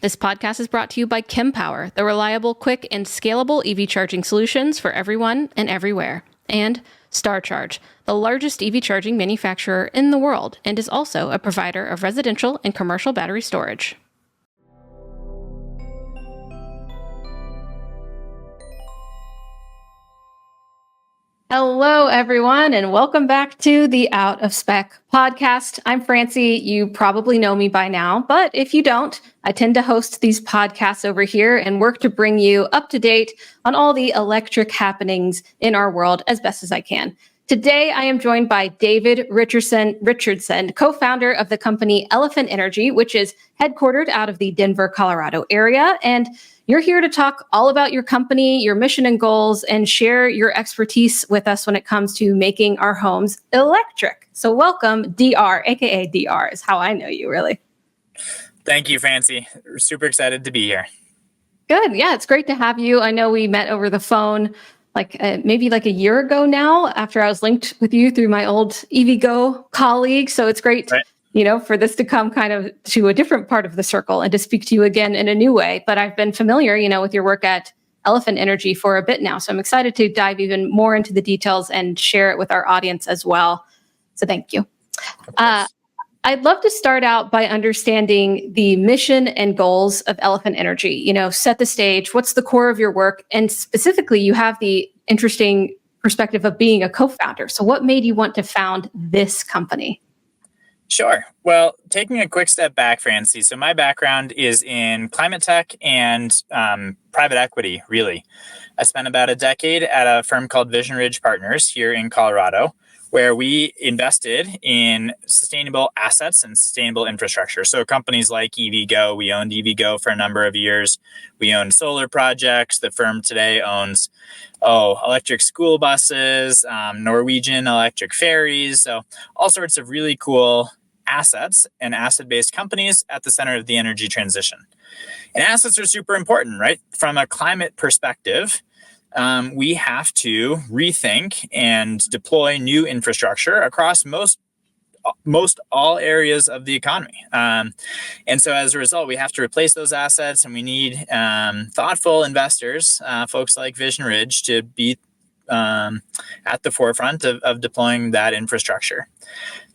This podcast is brought to you by Kempower, the reliable, quick, and scalable EV charging solutions for everyone and everywhere. And StarCharge, the largest EV charging manufacturer in the world, and is also a provider of residential and commercial battery storage. Hello, everyone, and welcome back to the Out of Spec podcast. I'm Francie. You probably know me by now, but if you don't, I tend to host these podcasts over here and work to bring you up to date on all the electric happenings in our world as best as I can. Today, I am joined by David Richardson, co-founder of the company Elephant Energy, which is headquartered out of the Denver, Colorado area. And you're here to talk all about your company, your mission and goals, and share your expertise with us when it comes to making our homes electric. So welcome, DR, aka DR is how I know you, really. Thank you, Francie. We're super excited to be here. Good. Yeah, it's great to have you. I know we met over the phone maybe a year ago now, after I was linked with you through my old EVgo colleague. So it's great, right, for this to come kind of to a different part of the circle and to speak to you again in a new way. But I've been familiar, with your work at Elephant Energy for a bit now. So I'm excited to dive even more into the details and share it with our audience as well. So thank you. I'd love to start out by understanding the mission and goals of Elephant Energy. Set the stage. What's the core of your work? And specifically, you have the interesting perspective of being a co-founder. So what made you want to found this company? Sure. Well, taking a quick step back, Francie. So my background is in climate tech and private equity, really. I spent about a decade at a firm called Vision Ridge Partners here in Colorado, where we invested in sustainable assets and sustainable infrastructure. So companies like EVgo, we owned EVgo for a number of years. We owned solar projects. The firm today owns electric school buses, Norwegian electric ferries. So all sorts of really cool assets and asset-based companies at the center of the energy transition. And assets are super important, right? From a climate perspective, we have to rethink and deploy new infrastructure across most all areas of the economy. And so as a result, we have to replace those assets, and we need thoughtful investors, folks like Vision Ridge, to be at the forefront of deploying that infrastructure.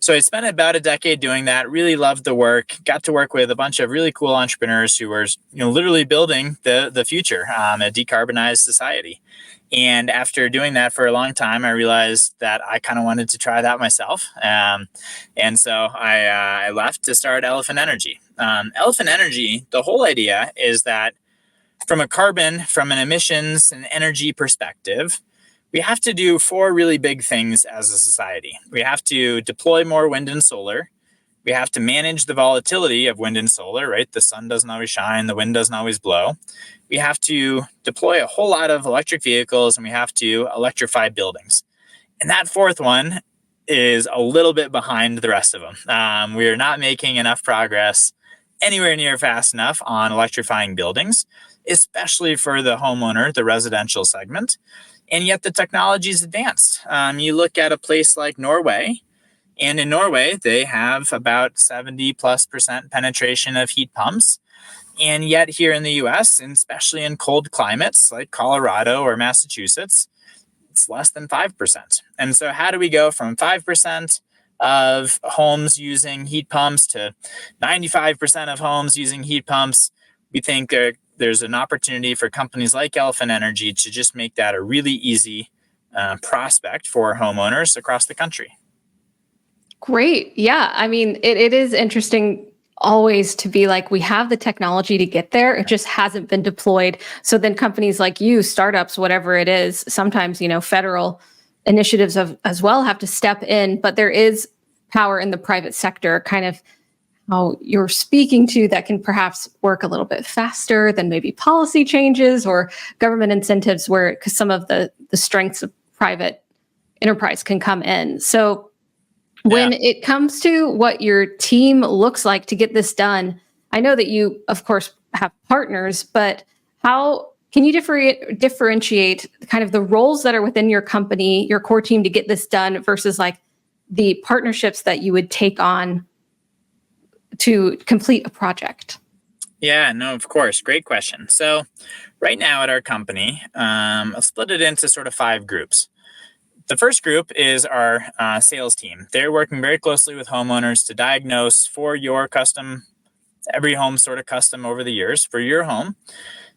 So I spent about a decade doing that, really loved the work, got to work with a bunch of really cool entrepreneurs who were literally building the future, a decarbonized society. And after doing that for a long time, I realized that I kind of wanted to try that myself. And so I left to start Elephant Energy. Elephant Energy, the whole idea is that from an emissions and energy perspective, we have to do four really big things as a society. We have to deploy more wind and solar. We have to manage the volatility of wind and solar, right? The sun doesn't always shine, the wind doesn't always blow. We have to deploy a whole lot of electric vehicles, and we have to electrify buildings. And that fourth one is a little bit behind the rest of them. We are not making enough progress anywhere near fast enough on electrifying buildings, especially for the homeowner, the residential segment. And yet the technology is advanced. You look at a place like Norway, and in Norway, they have about 70+% penetration of heat pumps. And yet here in the US, and especially in cold climates like Colorado or Massachusetts, it's less than 5%. And so how do we go from 5% of homes using heat pumps to 95% of homes using heat pumps? We think there's an opportunity for companies like Elephant Energy to just make that a really easy prospect for homeowners across the country. Great. Yeah. I mean, it is interesting always to be like, we have the technology to get there. It just hasn't been deployed. So then companies like you, startups, whatever it is, sometimes, federal initiatives as well have to step in, but there is power in the private sector, kind of how you're speaking to, that can perhaps work a little bit faster than maybe policy changes or government incentives, because some of the strengths of private enterprise can come in. So when it comes to what your team looks like to get this done, I know that you, of course, have partners, but how can you differentiate kind of the roles that are within your company, your core team, to get this done versus the partnerships that you would take on to complete a project? Yeah, no, of course. Great question. So, right now at our company, I'll split it into sort of 5 groups. The first group is our sales team. They're working very closely with homeowners to diagnose for your custom, every home sort of custom over the years for your home.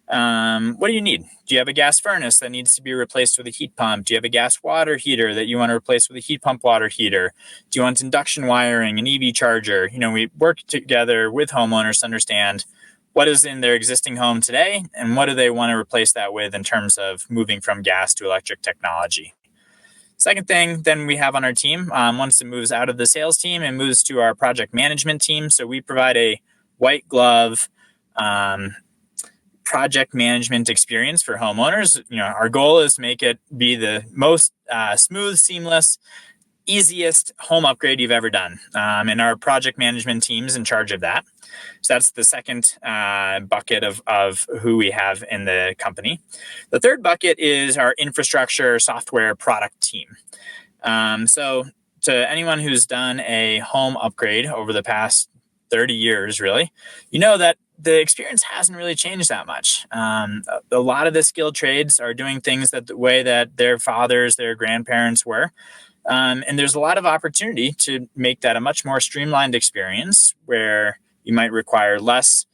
What do you need? Do you have a gas furnace that needs to be replaced with a heat pump? Do you have a gas water heater that you want to replace with a heat pump water heater? Do you want induction wiring, an EV charger? We work together with homeowners to understand what is in their existing home today and what do they want to replace that with in terms of moving from gas to electric technology. Second thing, then we have on our team, once it moves out of the sales team and moves to our project management team. So we provide a white glove project management experience for homeowners. Our goal is to make it be the most smooth, seamless, easiest home upgrade you've ever done. And our project management team is in charge of that. So that's the second bucket of who we have in the company. The third bucket is our infrastructure software product team. So to anyone who's done a home upgrade over the past 30 years, really, that the experience hasn't really changed that much. A lot of the skilled trades are doing things the way that their fathers, their grandparents were. And there's a lot of opportunity to make that a much more streamlined experience where you might require less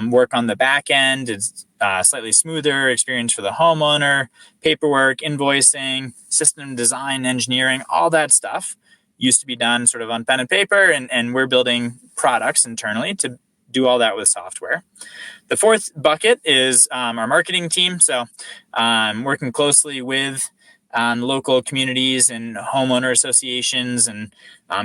work on the back end. It's slightly smoother experience for the homeowner, paperwork, invoicing, system design, engineering, all that stuff used to be done sort of on pen and paper. And we're building products internally to do all that with software. The fourth bucket is our marketing team. So working closely with local communities and homeowner associations and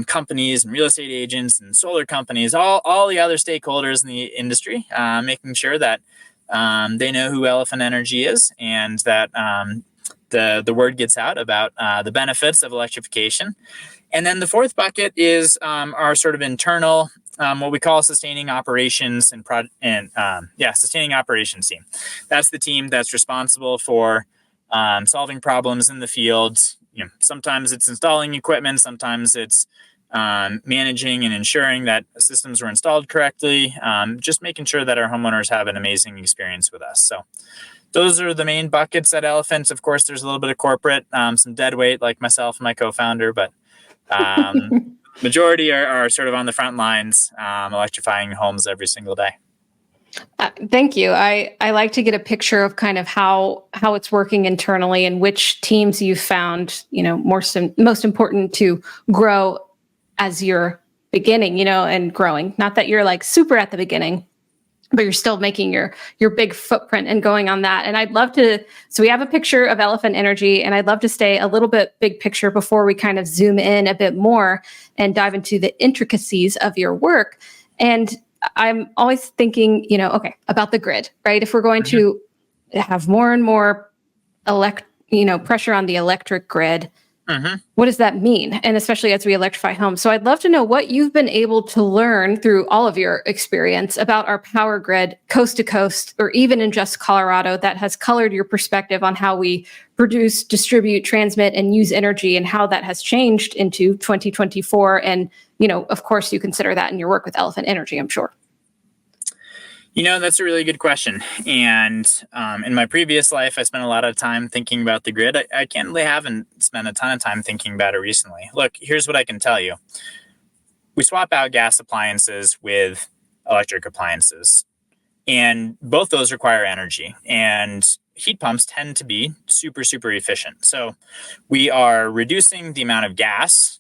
companies and real estate agents and solar companies, all the other stakeholders in the industry, making sure that they know who Elephant Energy is and that the word gets out about the benefits of electrification. And then the fourth bucket is our sort of internal, what we call sustaining operations sustaining operations team. That's the team that's responsible for solving problems in the field. Sometimes it's installing equipment, sometimes it's managing and ensuring that systems were installed correctly, just making sure that our homeowners have an amazing experience with us. So those are the main buckets at Elephant. Of course, there's a little bit of corporate, some dead weight like myself and my co-founder, but majority are sort of on the front lines, electrifying homes every single day. Thank you. I like to get a picture of kind of how it's working internally and which teams you've found, most important to grow as you're beginning, and growing. Not that you're like super at the beginning, but you're still making your big footprint and going on that. And I'd love to, so we have a picture of Elephant Energy, and I'd love to stay a little bit big picture before we kind of zoom in a bit more and dive into the intricacies of your work. And I'm always thinking, about the grid, right? If we're going to have more and more pressure on the electric grid, what does that mean? And especially as we electrify homes. So I'd love to know what you've been able to learn through all of your experience about our power grid coast to coast, or even in just Colorado, that has colored your perspective on how we produce, distribute, transmit, and use energy, and how that has changed into 2024. And, of course, you consider that in your work with Elephant Energy, I'm sure. That's a really good question. And in my previous life, I spent a lot of time thinking about the grid. I candidly haven't spent a ton of time thinking about it recently. Look, here's what I can tell you. We swap out gas appliances with electric appliances, and both those require energy. And heat pumps tend to be super, super efficient. So we are reducing the amount of gas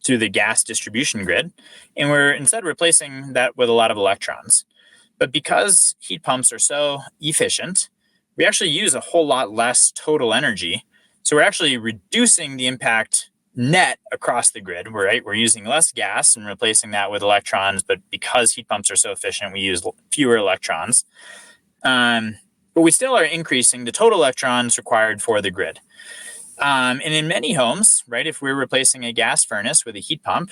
to the gas distribution grid, and we're instead replacing that with a lot of electrons. But because heat pumps are so efficient, we actually use a whole lot less total energy. So we're actually reducing the impact net across the grid, right? We're using less gas and replacing that with electrons, but because heat pumps are so efficient, we use fewer electrons. But we still are increasing the total electrons required for the grid. And in many homes, right, if we're replacing a gas furnace with a heat pump,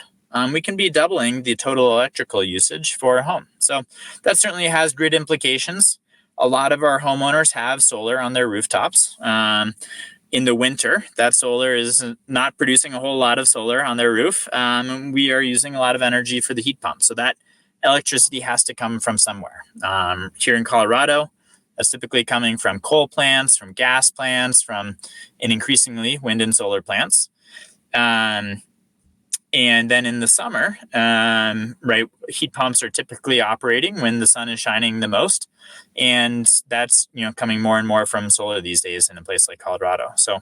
we can be doubling the total electrical usage for a home. So that certainly has grid implications. A lot of our homeowners have solar on their rooftops. In the winter, that solar is not producing a whole lot of solar on their roof. We are using a lot of energy for the heat pump. So that electricity has to come from somewhere. Here in Colorado, that's typically coming from coal plants, from gas plants, and increasingly wind and solar plants. And then in the summer, right, heat pumps are typically operating when the sun is shining the most. And that's, coming more and more from solar these days in a place like Colorado. So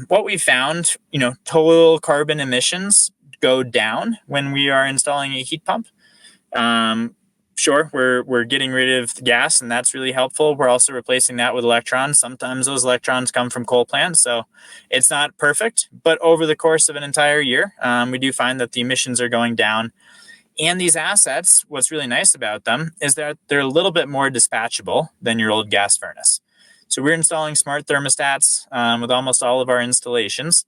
what we found, total carbon emissions go down when we are installing a heat pump. Sure, we're getting rid of the gas, and that's really helpful. We're also replacing that with electrons. Sometimes those electrons come from coal plants, so it's not perfect. But over the course of an entire year, we do find that the emissions are going down. And these assets, what's really nice about them is that they're a little bit more dispatchable than your old gas furnace. So we're installing smart thermostats with almost all of our installations.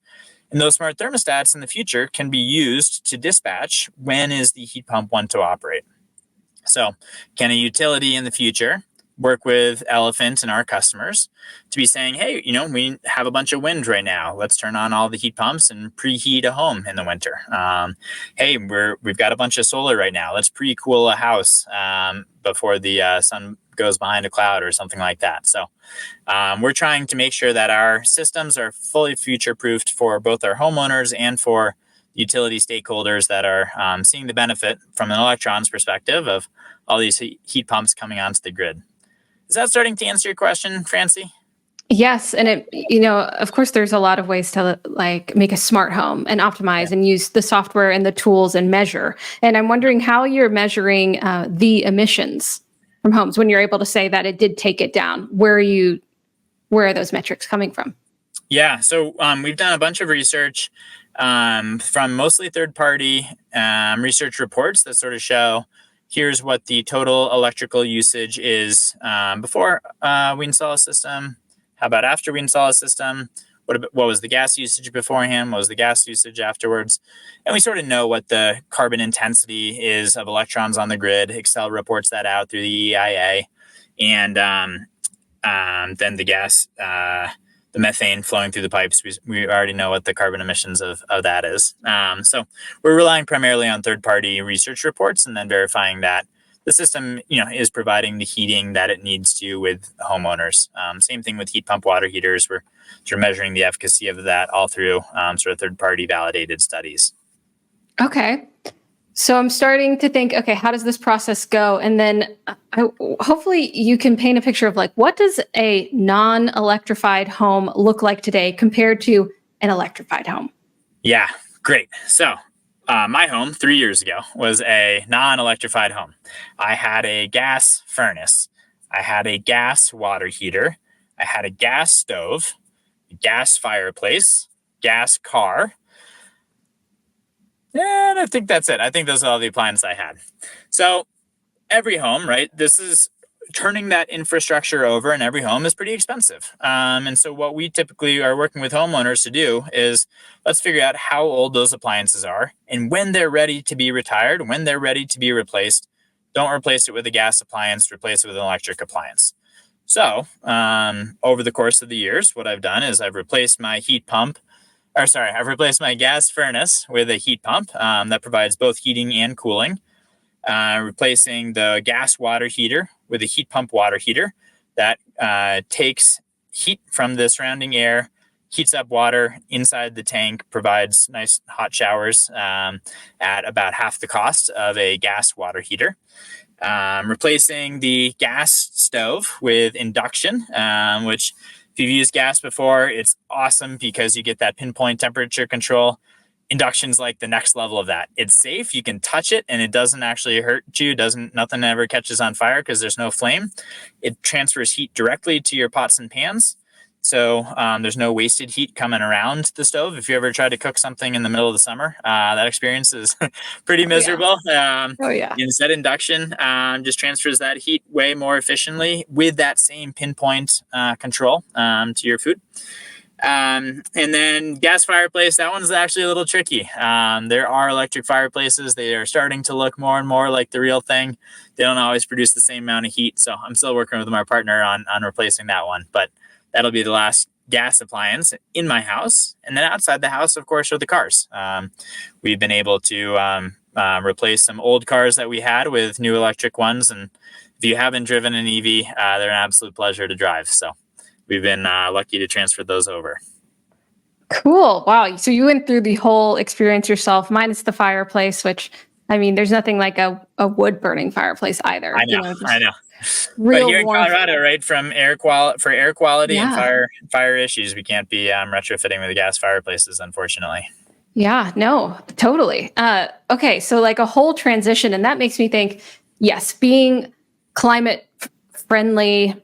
And those smart thermostats in the future can be used to dispatch when is the heat pump want to operate. So can a utility in the future work with Elephant and our customers to be saying, hey, we have a bunch of wind right now. Let's turn on all the heat pumps and preheat a home in the winter. Hey, we've got a bunch of solar right now. Let's pre-cool a house before the sun goes behind a cloud or something like that. So we're trying to make sure that our systems are fully future-proofed for both our homeowners and for utility stakeholders that are seeing the benefit from an electrons perspective of all these heat pumps coming onto the grid. Is that starting to answer your question, Francie? Yes, and of course, there's a lot of ways to make a smart home and optimize and use the software and the tools and measure. And I'm wondering how you're measuring the emissions from homes when you're able to say that it did take it down. Where are those metrics coming from? Yeah, so we've done a bunch of research from mostly third-party research reports that sort of show here's what the total electrical usage is before we install a system. How about after we install a system? What was the gas usage beforehand? What was the gas usage afterwards? And we sort of know what the carbon intensity is of electrons on the grid. Excel reports that out through the EIA. And then the gas, the methane flowing through the pipes, we already know what the carbon emissions of that is. So we're relying primarily on third-party research reports and then verifying that the system, is providing the heating that it needs to with homeowners. Same thing with heat pump water heaters. We're measuring the efficacy of that all through sort of third-party validated studies. Okay. So I'm starting to think, okay, how does this process go? And then hopefully you can paint a picture of what does a non-electrified home look like today compared to an electrified home? Yeah, great. So my home 3 years ago was a non-electrified home. I had a gas furnace. I had a gas water heater. I had a gas stove, a gas fireplace, gas car. And I think that's it. I think those are all the appliances I had. So every home, right? This is turning that infrastructure over in every home is pretty expensive. And so what we typically are working with homeowners to do is let's figure out how old those appliances are. And when they're ready to be retired, when they're ready to be replaced, don't replace it with a gas appliance, replace it with an electric appliance. So over the course of the years, what I've done is I've replaced my I've replaced my gas furnace with a heat pump that provides both heating and cooling. Replacing the gas water heater with a heat pump water heater that takes heat from the surrounding air, heats up water inside the tank, provides nice hot showers at about half the cost of a gas water heater. Replacing the gas stove with induction, which if you've used gas before, it's awesome because you get that pinpoint temperature control. Induction's like the next level of that. It's safe. You can touch it and it doesn't actually hurt you. Nothing ever catches on fire because there's no flame. It transfers heat directly to your pots and pans. So there's no wasted heat coming around the stove. If you ever try to cook something in the middle of the summer, that experience is pretty miserable. Instead, induction just transfers that heat way more efficiently with that same pinpoint control to your food. And then gas fireplace, that one's actually a little tricky. There are electric fireplaces. They are starting to look more and more like the real thing. They don't always produce the same amount of heat. So I'm still working with my partner on replacing that one, but that'll be the last gas appliance in my house. And then outside the house, of course, are the cars. We've been able to replace some old cars that we had with new electric ones. And if you haven't driven an EV, they're an absolute pleasure to drive. So we've been lucky to transfer those over. Cool. Wow. So you went through the whole experience yourself, minus the fireplace, which, I mean, there's nothing like a wood burning fireplace either. I know, I know. But Real here in warmth. Colorado, right, from air quality and Yeah. fire issues, we can't be retrofitting with gas fireplaces, unfortunately. Yeah, no, totally. Okay, so like a whole transition, and that makes me think, yes, being climate friendly,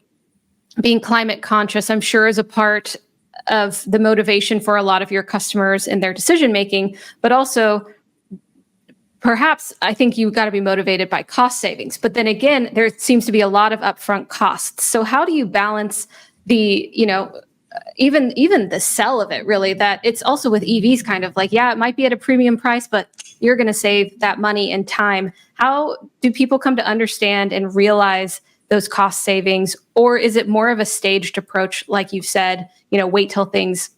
being climate conscious, I'm sure is a part of the motivation for a lot of your customers in their decision making, but also perhaps I think you've got to be motivated by cost savings. But then again, there seems to be a lot of upfront costs. So how do you balance the, even the sell of it, really, that it's also with EVs kind of like, yeah, it might be at a premium price, but you're going to save that money and time. How do people come to understand and realize those cost savings? Or is it more of a staged approach, like you said, wait till things,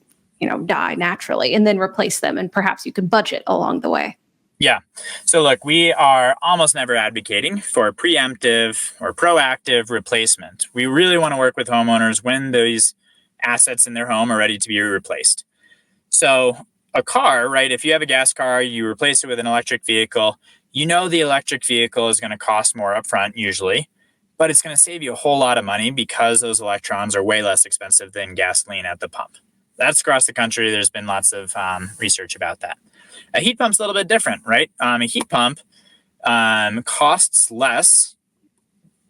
die naturally and then replace them, and perhaps you can budget along the way? Yeah. So look, we are almost never advocating for preemptive or proactive replacement. We really want to work with homeowners when these assets in their home are ready to be replaced. So a car, right? If you have a gas car, you replace it with an electric vehicle, the electric vehicle is going to cost more upfront usually, but it's going to save you a whole lot of money because those electrons are way less expensive than gasoline at the pump. That's across the country. There's been lots of research about that. A heat pump's a little bit different, right? A heat pump costs less.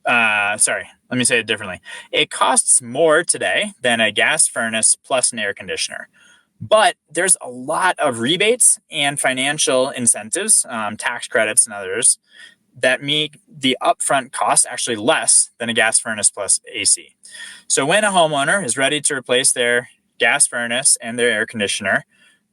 Sorry, let me say it differently. It costs more today than a gas furnace plus an air conditioner. But there's a lot of rebates and financial incentives, tax credits and others, that make the upfront cost actually less than a gas furnace plus AC. So when a homeowner is ready to replace their gas furnace and their air conditioner,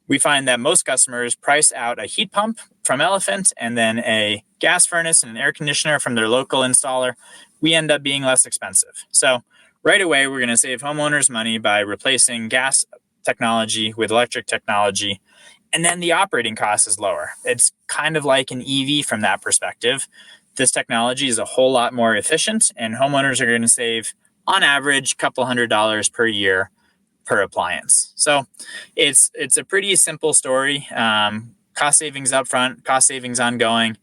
we find that most customers price out a heat pump from Elephant and then a gas furnace and an air conditioner from their local installer. We end up being less expensive. So right away, we're going to save homeowners money by replacing gas technology with electric technology. And then the operating cost is lower. It's kind of like an EV from that perspective. This technology is a whole lot more efficient, and homeowners are going to save, on average, a couple $100 per year per appliance. So it's a pretty simple story. Cost savings upfront, cost savings ongoing.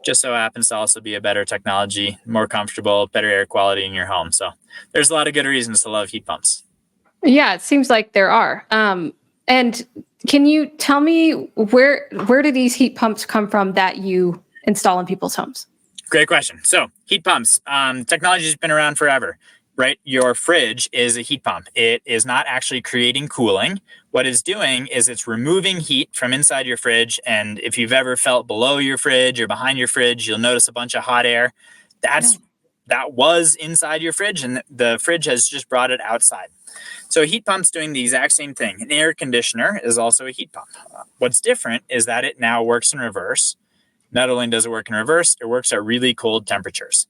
Just so happens to also be a better technology, more comfortable, better air quality in your home. So there's a lot of good reasons to love heat pumps. Yeah, it seems like there are. And can you tell me where do these heat pumps come from that you install in people's homes? Great question. So heat pumps, technology has been around forever, right? Your fridge is a heat pump. It is not actually creating cooling. What it's doing is it's removing heat from inside your fridge. And if you've ever felt below your fridge or behind your fridge, you'll notice a bunch of hot air. That was inside your fridge, and the fridge has just brought it outside. So a heat pump's doing the exact same thing. An air conditioner is also a heat pump. What's different is that it now works in reverse. Not only does it work in reverse, it works at really cold temperatures.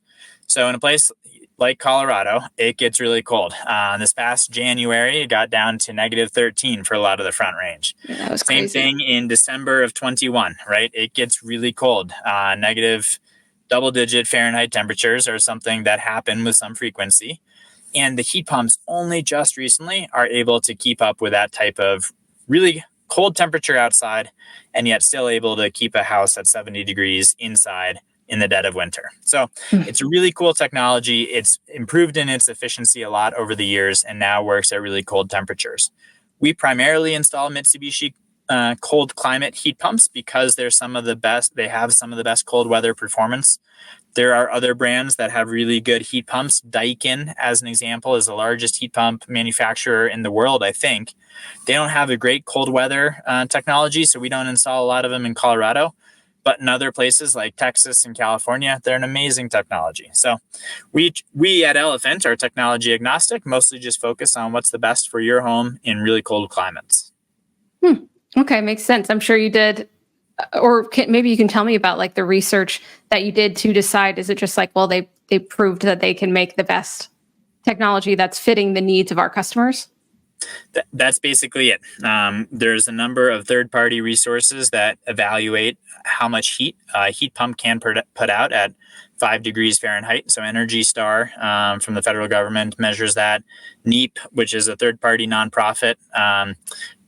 So in a place like Colorado, it gets really cold. This past January, it got down to -13 for a lot of the Front Range. Yeah, that was Same crazy. thing in December of 21, right? It gets really cold. Negative double-digit Fahrenheit temperatures are something that happen with some frequency. And the heat pumps only just recently are able to keep up with that type of really cold temperature outside, and yet still able to keep a house at 70 degrees inside in the dead of winter. So it's a really cool technology. It's improved in its efficiency a lot over the years and now works at really cold temperatures. We primarily install Mitsubishi cold climate heat pumps because they have some of the best cold weather performance. There are other brands that have really good heat pumps. Daikin, as an example, is the largest heat pump manufacturer in the world, I think. They don't have a great cold weather technology, so we don't install a lot of them in Colorado. But in other places like Texas and California, they're an amazing technology. So we at Elephant are technology agnostic, mostly just focus on what's the best for your home in really cold climates. Okay, makes sense. I'm sure you did. Or maybe you can tell me about like the research that you did to decide, is it just like, well, they proved that they can make the best technology that's fitting the needs of our customers? That's basically it. There's a number of third-party resources that evaluate how much heat a heat pump can put out at 5 degrees Fahrenheit. So Energy Star from the federal government measures that. NEEP, which is a third-party nonprofit,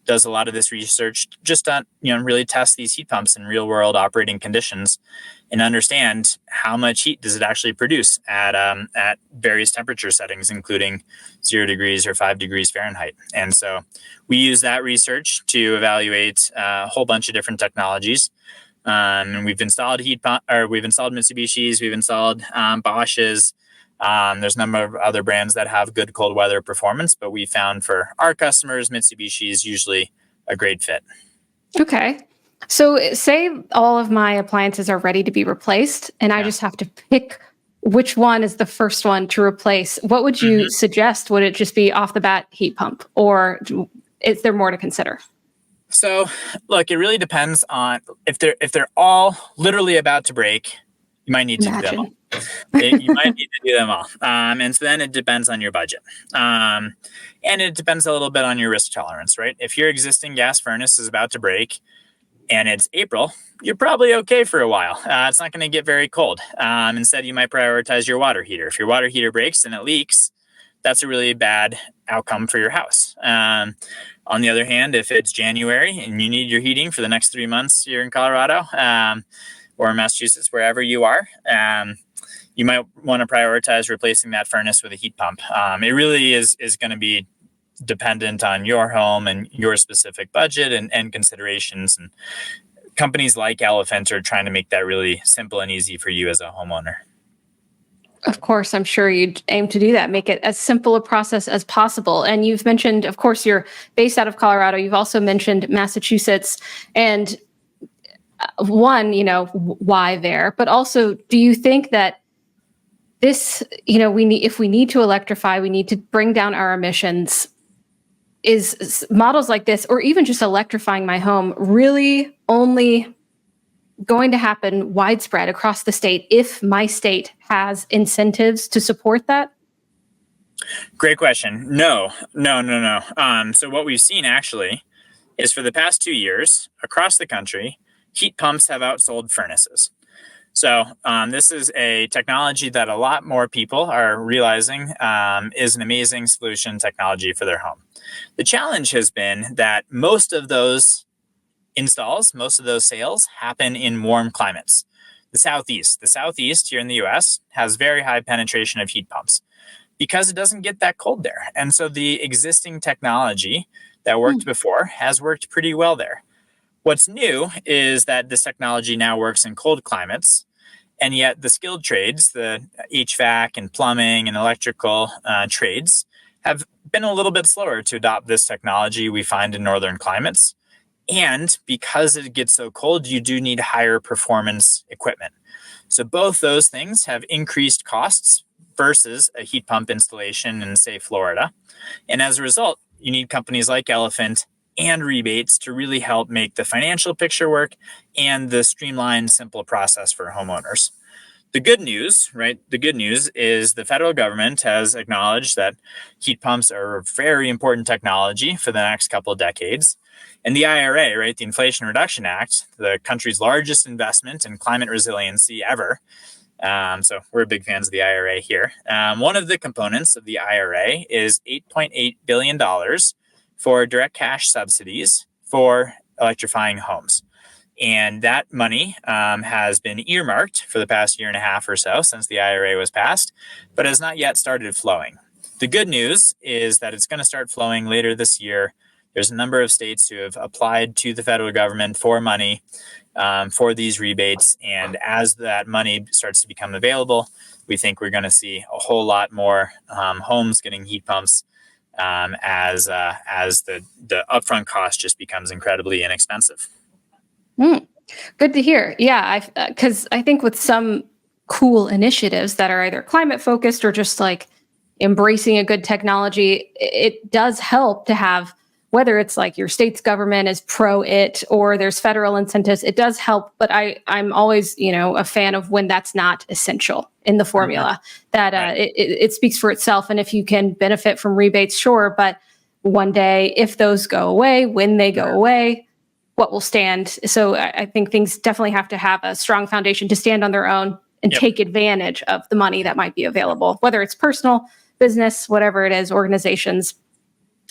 does a lot of this research just on, really test these heat pumps in real-world operating conditions and understand how much heat does it actually produce at various temperature settings, including 0 degrees or 5 degrees Fahrenheit. And so we use that research to evaluate a whole bunch of different technologies. And we've installed we've installed Mitsubishi's, we've installed Bosch's. There's a number of other brands that have good cold weather performance, but we found for our customers, Mitsubishi is usually a great fit. Okay. So say all of my appliances are ready to be replaced and I just have to pick which one is the first one to replace. What would you suggest? Would it just be off the bat heat pump, or is there more to consider? So look, it really depends on if they're all literally about to break, you might need to do them all. You might need to do them all. And so then it depends on your budget. And it depends a little bit on your risk tolerance, right? If your existing gas furnace is about to break and it's April, you're probably okay for a while. It's not going to get very cold. Instead, you might prioritize your water heater. If your water heater breaks and it leaks, that's a really bad outcome for your house. On the other hand, if it's January and you need your heating for the next 3 months here in Colorado or Massachusetts, wherever you are, you might want to prioritize replacing that furnace with a heat pump. It really is going to be dependent on your home and your specific budget and considerations. And companies like Elephant are trying to make that really simple and easy for you as a homeowner. Of course, I'm sure you'd aim to do that, make it as simple a process as possible. And you've mentioned, of course, you're based out of Colorado. You've also mentioned Massachusetts. And one, why there? But also, do you think that this, if we need to electrify, we need to bring down our emissions? Is models like this, or even just electrifying my home, really only going to happen widespread across the state if my state has incentives to support that? Great question. No. So what we've seen actually is for the past 2 years across the country, heat pumps have outsold furnaces. So this is a technology that a lot more people are realizing is an amazing solution technology for their home. The challenge has been that most of those installs, most of those sales happen in warm climates. The Southeast here in the US has very high penetration of heat pumps because it doesn't get that cold there. And so the existing technology that worked before has worked pretty well there. What's new is that this technology now works in cold climates, and yet the skilled trades, the HVAC and plumbing and electrical trades, have been a little bit slower to adopt this technology we find in northern climates. And because it gets so cold, you do need higher performance equipment. So both those things have increased costs versus a heat pump installation in, say, Florida. And as a result, you need companies like Elephant and rebates to really help make the financial picture work and the streamlined, simple process for homeowners. The good news, right? The good news is the federal government has acknowledged that heat pumps are a very important technology for the next couple of decades. And the IRA, right, the Inflation Reduction Act, the country's largest investment in climate resiliency ever. So we're big fans of the IRA here. One of the components of the IRA is $8.8 billion for direct cash subsidies for electrifying homes. And that money has been earmarked for the past year and a half or so since the IRA was passed, but has not yet started flowing. The good news is that it's going to start flowing later this year. There's a number of states who have applied to the federal government for money for these rebates. And as that money starts to become available, we think we're going to see a whole lot more homes getting heat pumps as the upfront cost just becomes incredibly inexpensive. Good to hear. Yeah, because I think with some cool initiatives that are either climate focused or just like embracing a good technology, it does help to have, whether it's like your state's government is pro it or there's federal incentives, it does help. But I'm always, a fan of when that's not essential in the formula, that it speaks for itself. And if you can benefit from rebates, sure. But one day, if those go away, when they go away, what will stand. So I think things definitely have to have a strong foundation to stand on their own and take advantage of the money that might be available, whether it's personal, business, whatever it is, organizations.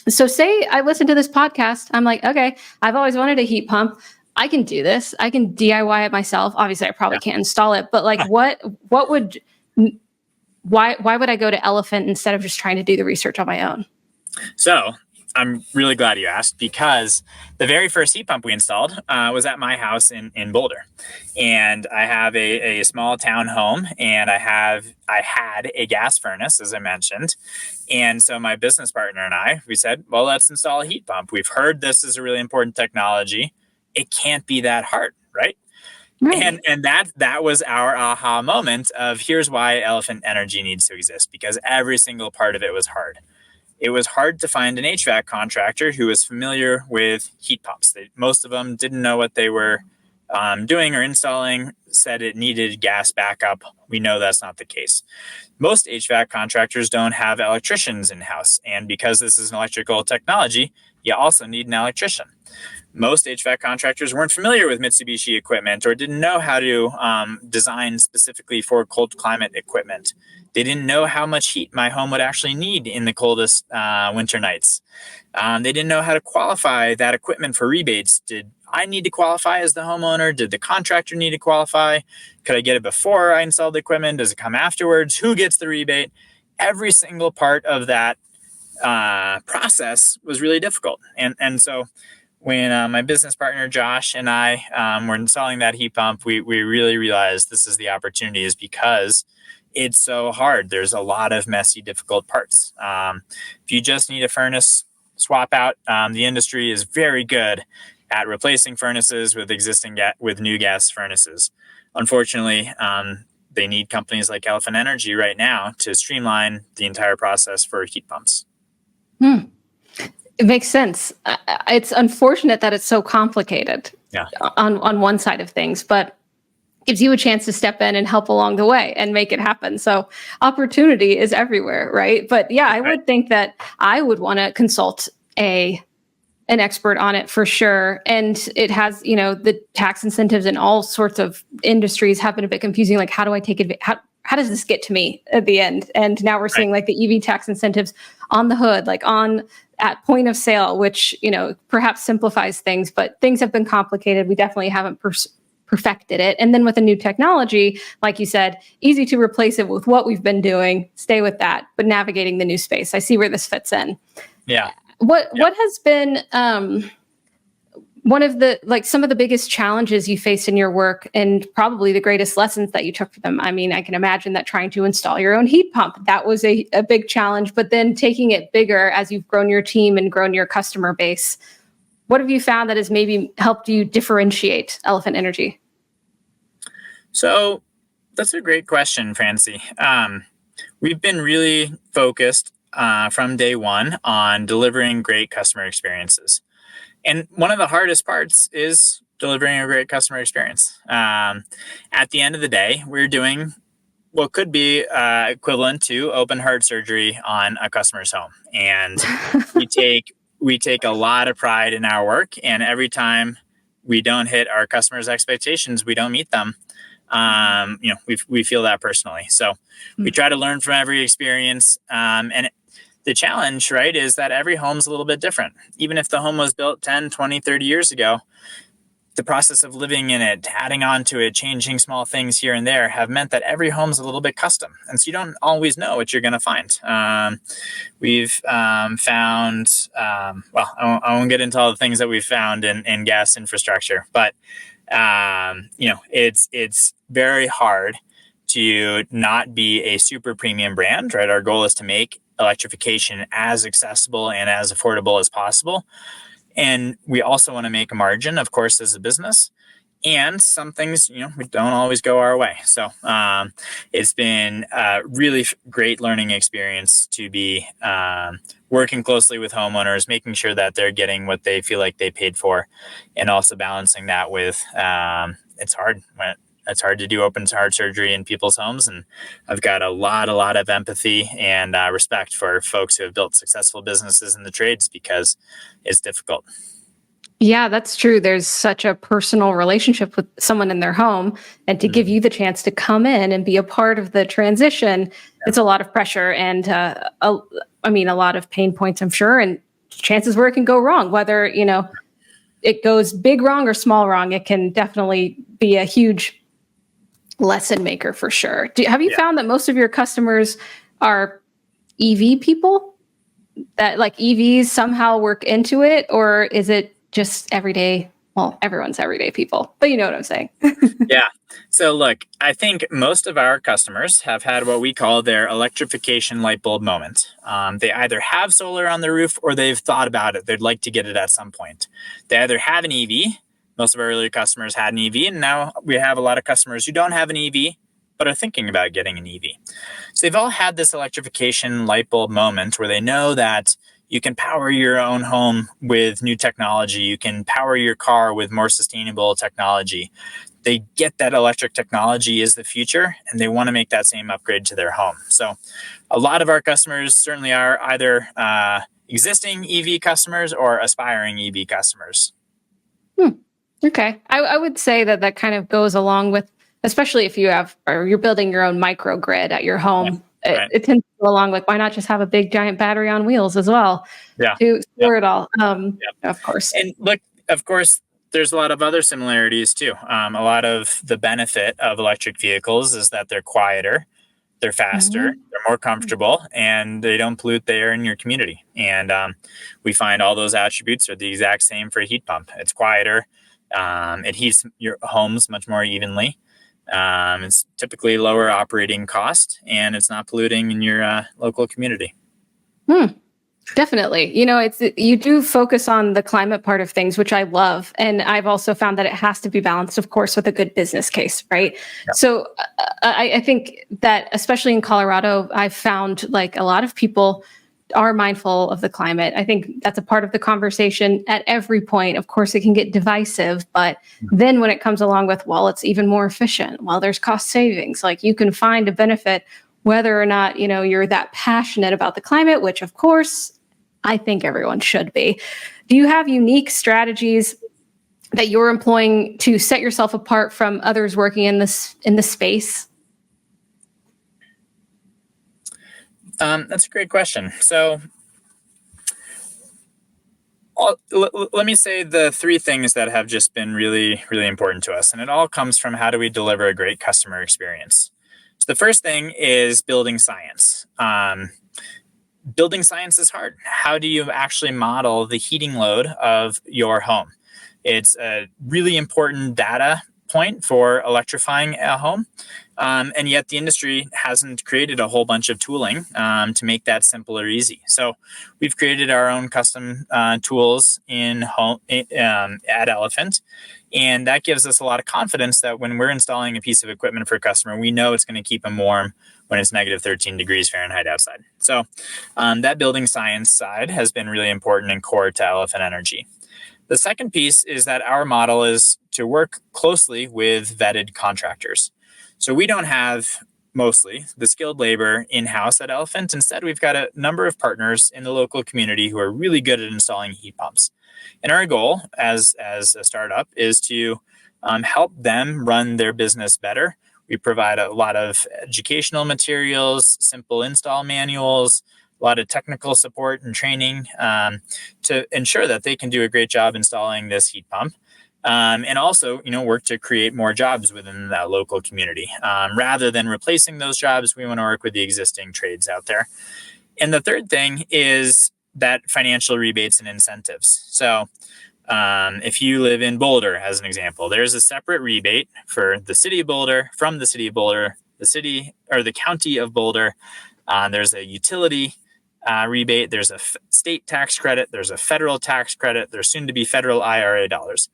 So say I listen to this podcast, I'm like, okay, I've always wanted a heat pump. I can do this. I can DIY it myself. Obviously, I probably can't install it, but like why would I go to Elephant instead of just trying to do the research on my own? So I'm really glad you asked, because the very first heat pump we installed was at my house in Boulder. And I have a small town home, and I had a gas furnace, as I mentioned. And so my business partner and we said, well, let's install a heat pump. We've heard this is a really important technology. It can't be that hard, right? Right. And that was our aha moment of here's why Elephant Energy needs to exist, because every single part of it was hard. It was hard to find an HVAC contractor who was familiar with heat pumps. Most of them didn't know what they were doing or installing, said it needed gas backup. We know that's not the case. Most HVAC contractors don't have electricians in-house. And because this is an electrical technology, you also need an electrician. Most HVAC contractors weren't familiar with Mitsubishi equipment or didn't know how to design specifically for cold climate equipment. They didn't know how much heat my home would actually need in the coldest winter nights. They didn't know how to qualify that equipment for rebates. Did I need to qualify as the homeowner? Did the contractor need to qualify? Could I get it before I installed the equipment? Does it come afterwards? Who gets the rebate? Every single part of that process was really difficult. And so when my business partner Josh and I were installing that heat pump, we really realized this is the opportunity, is because it's so hard. There's a lot of messy, difficult parts. If you just need a furnace swap out, the industry is very good at replacing furnaces with new gas furnaces. Unfortunately, they need companies like Elephant Energy right now to streamline the entire process for heat pumps. It makes sense. It's unfortunate that it's so complicated on one side of things, but gives you a chance to step in and help along the way and make it happen. So opportunity is everywhere, right? But yeah, I would think that I would want to consult an expert on it for sure. And it has, the tax incentives in all sorts of industries have been a bit confusing. Like, how do I take advantage? How does this get to me at the end? And now we're seeing like the EV tax incentives on the hood, like at point of sale, which, perhaps simplifies things, but things have been complicated. We definitely haven't perfected it. And then with a new technology, like you said, easy to replace it with what we've been doing, stay with that, but navigating the new space. I see where this fits in. Yeah. What has been one of some of the biggest challenges you faced in your work, and probably the greatest lessons that you took from them? I mean, I can imagine that trying to install your own heat pump, that was a big challenge, but then taking it bigger as you've grown your team and grown your customer base. What have you found that has maybe helped you differentiate Elephant Energy? So that's a great question, Francie. We've been really focused from day one on delivering great customer experiences. And one of the hardest parts is delivering a great customer experience. At the end of the day, we're doing what could be equivalent to open heart surgery on a customer's home. And we take a lot of pride in our work. And every time we don't hit our customers' expectations, we don't meet them. We feel that personally. So we try to learn from every experience. The challenge, right, is that every home's a little bit different. Even if the home was built 10, 20, 30 years ago, the process of living in it, adding on to it, changing small things here and there have meant that every home's a little bit custom. And so you don't always know what you're going to find. We've found, I won't get into all the things that we've found in gas infrastructure, but, it's very hard to not be a super premium brand, right? Our goal is to make electrification as accessible and as affordable as possible. And we also want to make a margin, of course, as a business. And some things, we don't always go our way. So it's been a really great learning experience to be working closely with homeowners, making sure that they're getting what they feel like they paid for, and also balancing that with it's hard It's hard to do open heart surgery in people's homes. And I've got a lot of empathy and respect for folks who have built successful businesses in the trades because it's difficult. Yeah, that's true. There's such a personal relationship with someone in their home. And to give you the chance to come in and be a part of the transition, it's a lot of pressure and, a lot of pain points, I'm sure, and chances where it can go wrong, whether, it goes big wrong or small wrong. It can definitely be a huge lesson maker for sure. Have you found that most of your customers are EV people? That like EVs somehow work into it, or is it just everyday? Well, everyone's everyday people, but you know what I'm saying. Yeah. So look, I think most of our customers have had what we call their electrification light bulb moment. They either have solar on their roof or they've thought about it. They'd like to get it at some point. They either have an EV. Most of our earlier customers had an EV, and now we have a lot of customers who don't have an EV, but are thinking about getting an EV. So they've all had this electrification light bulb moment where they know that you can power your own home with new technology. You can power your car with more sustainable technology. They get that electric technology is the future, and they want to make that same upgrade to their home. So a lot of our customers certainly are either existing EV customers or aspiring EV customers. Okay. I would say that kind of goes along with, especially if you have, or you're building your own microgrid at your home. Right. It tends to go along with, why not just have a big giant battery on wheels as well to store it all? Of course. And look, of course, there's a lot of other similarities too. A lot of the benefit of electric vehicles is that they're quieter, they're faster, they're more comfortable, and they don't pollute the air in your community. And we find all those attributes are the exact same for a heat pump. It's quieter. It heats your homes much more evenly. It's typically lower operating cost, and it's not polluting in your local community. Definitely. You do focus on the climate part of things, which I love. And I've also found that it has to be balanced, of course, with a good business case, right? Yeah. So I think that especially in Colorado, I've found like a lot of people are mindful of the climate. I think that's a part of the conversation at every point. Of course, it can get divisive, but then when it comes along with, well, it's even more efficient, well, there's cost savings, like you can find a benefit whether or not, you're that passionate about the climate, which of course, I think everyone should be. Do you have unique strategies that you're employing to set yourself apart from others working in this space? That's a great question. So let me say the three things that have just been really, really important to us. And it all comes from how do we deliver a great customer experience. So the first thing is building science. Building science is hard. How do you actually model the heating load of your home? It's a really important data point for electrifying a home. And yet the industry hasn't created a whole bunch of tooling to make that simple or easy. So we've created our own custom tools in home at Elephant. And that gives us a lot of confidence that when we're installing a piece of equipment for a customer, we know it's going to keep them warm when it's negative 13 degrees Fahrenheit outside. So that building science side has been really important and core to Elephant Energy. The second piece is that our model is to work closely with vetted contractors. So we don't have mostly the skilled labor in-house at Elephant. Instead, we've got a number of partners in the local community who are really good at installing heat pumps. And our goal as a startup is to help them run their business better. We provide a lot of educational materials, simple install manuals, a lot of technical support and training to ensure that they can do a great job installing this heat pump. And also, work to create more jobs within that local community. Rather than replacing those jobs, we want to work with the existing trades out there. And the third thing is that financial rebates and incentives. So if you live in Boulder, as an example, there's a separate rebate for the city of Boulder, from the city of Boulder, the city or the county of Boulder. There's a utility rebate. There's a state tax credit. There's a federal tax credit. There's soon to be federal IRA dollars.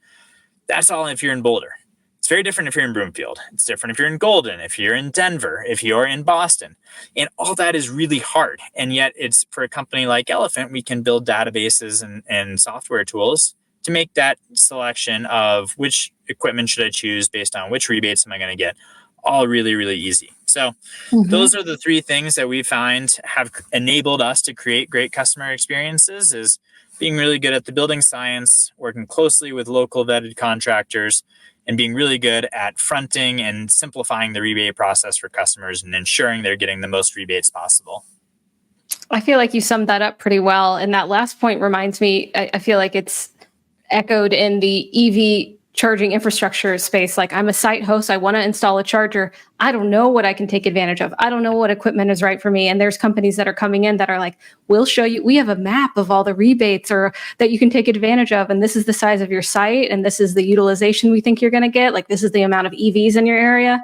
That's all if you're in Boulder. It's very different if you're in Broomfield. It's different if you're in Golden, if you're in Denver, if you're in Boston. And all that is really hard. And yet it's for a company like Elephant, we can build databases and software tools to make that selection of which equipment should I choose based on which rebates am I going to get all really, really easy. So those are the three things that we find have enabled us to create great customer experiences: is being really good at the building science, working closely with local vetted contractors, and being really good at fronting and simplifying the rebate process for customers and ensuring they're getting the most rebates possible. I feel like you summed that up pretty well. And that last point reminds me, I feel like it's echoed in the EV charging infrastructure space. Like, I'm a site host, I want to install a charger. I don't know what I can take advantage of. I don't know what equipment is right for me. And there's companies that are coming in that are like, we'll show you, we have a map of all the rebates or that you can take advantage of. And this is the size of your site. And this is the utilization we think you're going to get. Like, this is the amount of EVs in your area.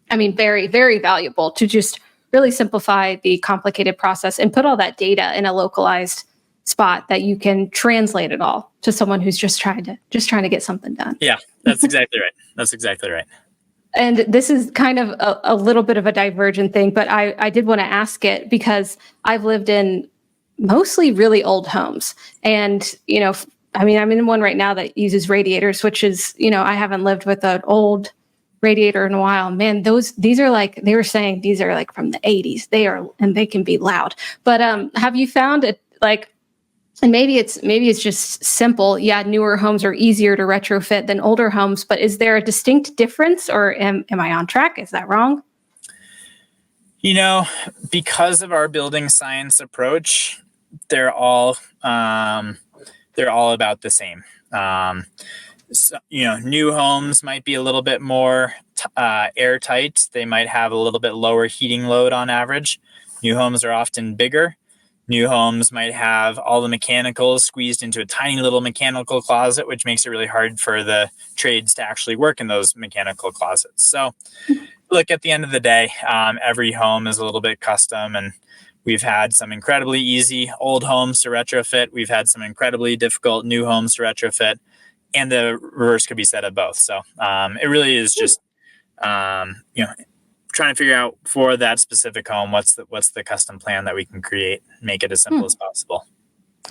I mean, very, very valuable to just really simplify the complicated process and put all that data in a localized spot that you can translate it all to someone who's just trying to get something done. Yeah, that's exactly right. That's exactly right. And this is kind of a little bit of a divergent thing, but I did want to ask it because I've lived in mostly really old homes. And, I mean, I'm in one right now that uses radiators, which is, I haven't lived with an old radiator in a while. Man, these are like, they were saying these are like from the 80s. And they can be loud. But have you found it like, and maybe it's just simple. Yeah, newer homes are easier to retrofit than older homes, but is there a distinct difference, or am I on track? Is that wrong? Because of our building science approach, they're all about the same. So, new homes might be a little bit more airtight. They might have a little bit lower heating load on average. New homes are often bigger. New homes might have all the mechanicals squeezed into a tiny little mechanical closet, which makes it really hard for the trades to actually work in those mechanical closets. So, look, at the end of the day, every home is a little bit custom, and we've had some incredibly easy old homes to retrofit. We've had some incredibly difficult new homes to retrofit, and the reverse could be said of both. So it really is just, trying to figure out for that specific home, what's the custom plan that we can create, make it as simple as possible.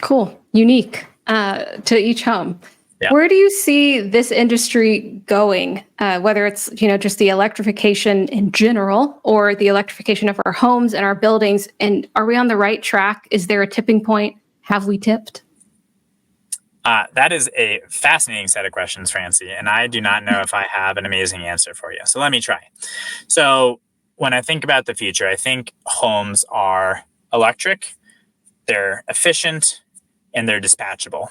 Cool. Unique to each home. Yeah. Where do you see this industry going? Whether it's, just the electrification in general or the electrification of our homes and our buildings. And are we on the right track? Is there a tipping point? Have we tipped? That is a fascinating set of questions, Francie, and I do not know if I have an amazing answer for you. So let me try. So when I think about the future, I think homes are electric, they're efficient, and they're dispatchable.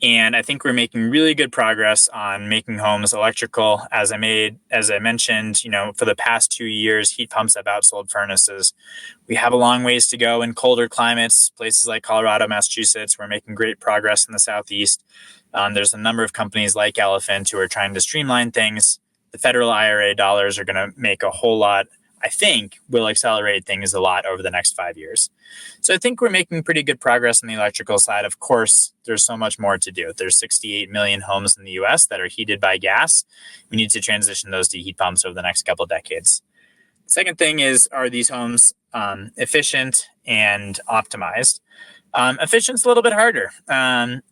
And I think we're making really good progress on making homes electrical. As I mentioned, for the past 2 years, heat pumps have outsold furnaces. We have a long ways to go in colder climates, places like Colorado, Massachusetts. We're making great progress in the Southeast. There's a number of companies like Elephant who are trying to streamline things. The federal IRA dollars are going to make a whole lot. I think will accelerate things a lot over the next 5 years. So I think we're making pretty good progress on the electrical side. Of course, there's so much more to do. There's 68 million homes in the US that are heated by gas. We need to transition those to heat pumps over the next couple of decades. Second thing is, are these homes efficient and optimized? Efficient's a little bit harder.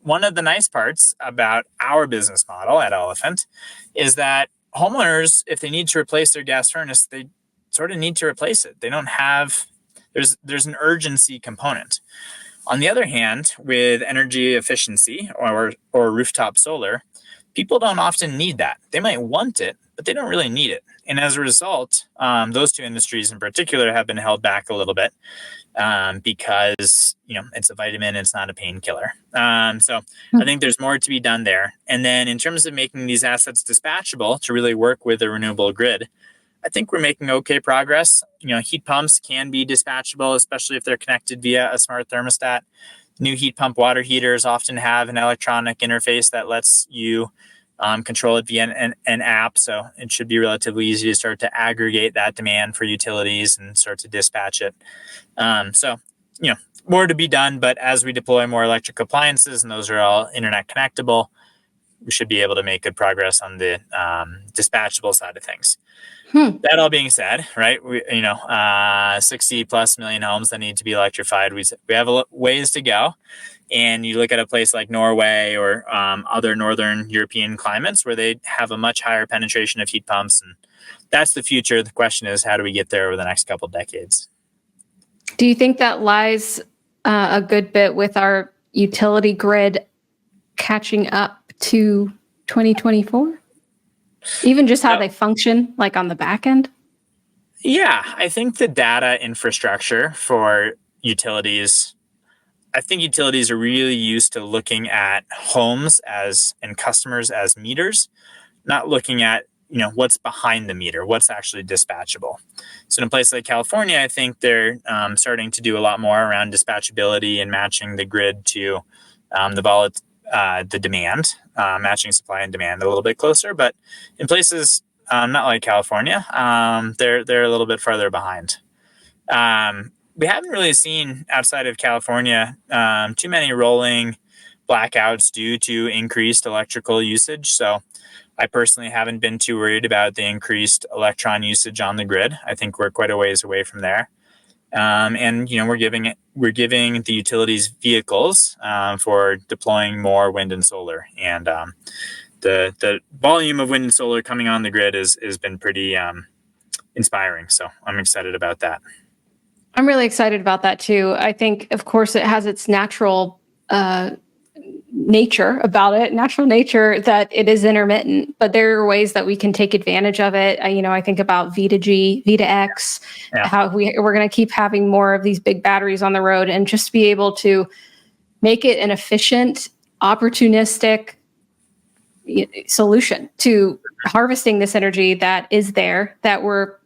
One of the nice parts about our business model at Elephant is that homeowners, if they need to replace their gas furnace, they sort of need to replace it. They don't have, there's an urgency component. On the other hand, with energy efficiency or rooftop solar, people don't often need that. They might want it, but they don't really need it. And as a result, those two industries in particular have been held back a little bit because, it's a vitamin, it's not a painkiller. So I think there's more to be done there. And then in terms of making these assets dispatchable to really work with a renewable grid, I think we're making okay progress. Heat pumps can be dispatchable, especially if they're connected via a smart thermostat. New heat pump water heaters often have an electronic interface that lets you control it via an app. So it should be relatively easy to start to aggregate that demand for utilities and start to dispatch it. So more to be done, but as we deploy more electric appliances and those are all internet connectable, we should be able to make good progress on the dispatchable side of things. That all being said, right, 60 plus million homes that need to be electrified. We have ways to go. And you look at a place like Norway or other northern European climates where they have a much higher penetration of heat pumps. And that's the future. The question is, how do we get there over the next couple of decades? Do you think that lies a good bit with our utility grid catching up to 2024? Even just how they function, like on the back end? Yeah, I think the data infrastructure for utilities, I think utilities are really used to looking at homes and customers as meters, not looking at what's behind the meter, what's actually dispatchable. So in a place like California, I think they're starting to do a lot more around dispatchability and matching the grid to the demand, matching supply and demand a little bit closer. But in places not like California, they're a little bit farther behind. We haven't really seen outside of California too many rolling blackouts due to increased electrical usage. So I personally haven't been too worried about the increased electron usage on the grid. I think we're quite a ways away from there. And we're giving the utilities vehicles for deploying more wind and solar, and the volume of wind and solar coming on the grid has been pretty inspiring. So I'm excited about that. I'm really excited about that too. I think, of course, it has its natural nature that it is intermittent, but there are ways that we can take advantage of it. I think about V2G, V2X, how we're going to keep having more of these big batteries on the road, and just be able to make it an efficient, opportunistic solution to harvesting this energy that is there, that we're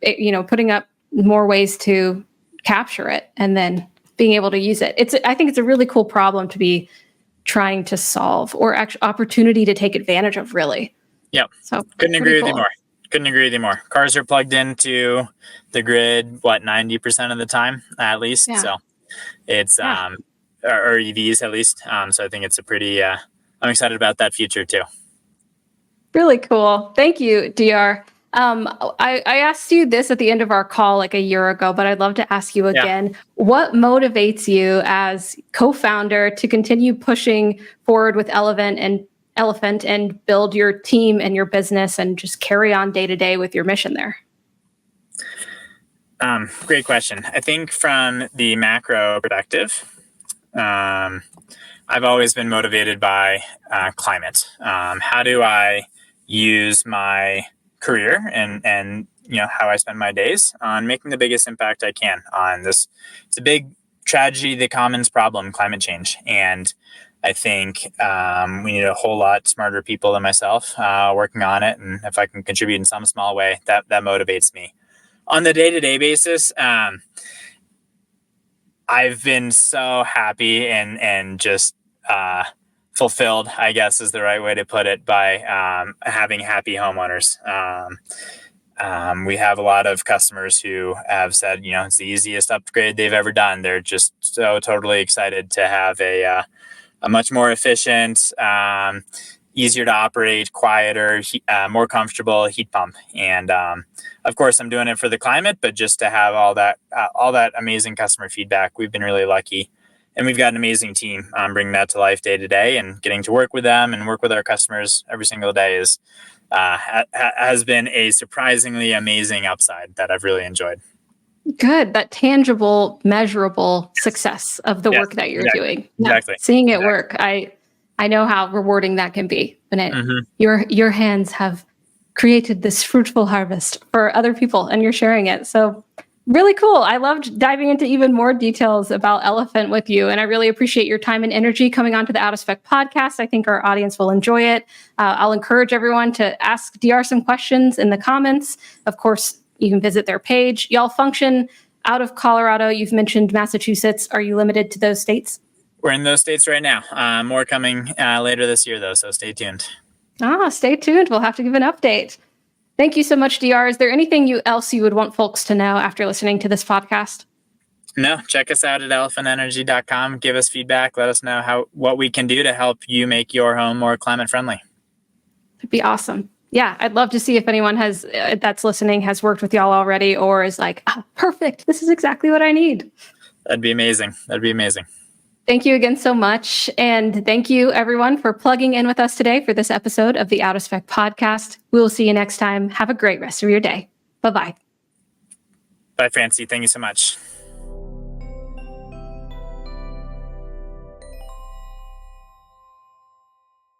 putting up more ways to capture it and then being able to use it. I think it's a really cool problem to be trying to solve, or actual opportunity to take advantage of, really. Yep. So couldn't agree with you more. Cars are plugged into the grid, 90% of the time, at least. Yeah. So it's, or EVs at least. So I think it's a pretty, I'm excited about that future too. Really cool. Thank you, DR. I asked you this at the end of our call like a year ago, but I'd love to ask you again. Yeah. What motivates you as co-founder to continue pushing forward with Elephant and build your team and your business and just carry on day to day with your mission there? Great question. I think from the macro perspective, I've always been motivated by climate. How do I use my career and how I spend my days on making the biggest impact I can on this? It's a big tragedy, the commons problem, climate change. And I think we need a whole lot smarter people than myself working on it. And if I can contribute in some small way, that motivates me. On the day-to-day basis, I've been so happy and just fulfilled, I guess is the right way to put it, by having happy homeowners. We have a lot of customers who have said, it's the easiest upgrade they've ever done. They're just so totally excited to have a much more efficient, easier to operate, quieter, more comfortable heat pump. And of course, I'm doing it for the climate, but just to have all that amazing customer feedback, we've been really lucky. And we've got an amazing team bringing that to life day to day, and getting to work with them and work with our customers every single day has been a surprisingly amazing upside that I've really enjoyed. Good. That tangible, measurable success of the work that you're doing. Exactly. Seeing it work. I know how rewarding that can be when your hands have created this fruitful harvest for other people and you're sharing it. So really cool. I loved diving into even more details about Elephant with you. And I really appreciate your time and energy coming onto the Out of Spec podcast. I think our audience will enjoy it. I'll encourage everyone to ask DR some questions in the comments. Of course, you can visit their page. Y'all function out of Colorado. You've mentioned Massachusetts. Are you limited to those states? We're in those states right now. More coming later this year, though, so stay tuned. Stay tuned. We'll have to give an update. Thank you so much, DR. Is there anything else you would want folks to know after listening to this podcast? No, check us out at elephantenergy.com. Give us feedback. Let us know what we can do to help you make your home more climate friendly. It'd be awesome. Yeah, I'd love to see if anyone has that's listening has worked with y'all already or is like, oh, perfect. This is exactly what I need. That'd be amazing. That'd be amazing. Thank you again so much. And thank you, everyone, for plugging in with us today for this episode of the Out of Spec podcast. We will see you next time. Have a great rest of your day. Bye-bye. Bye, Francie. Thank you so much.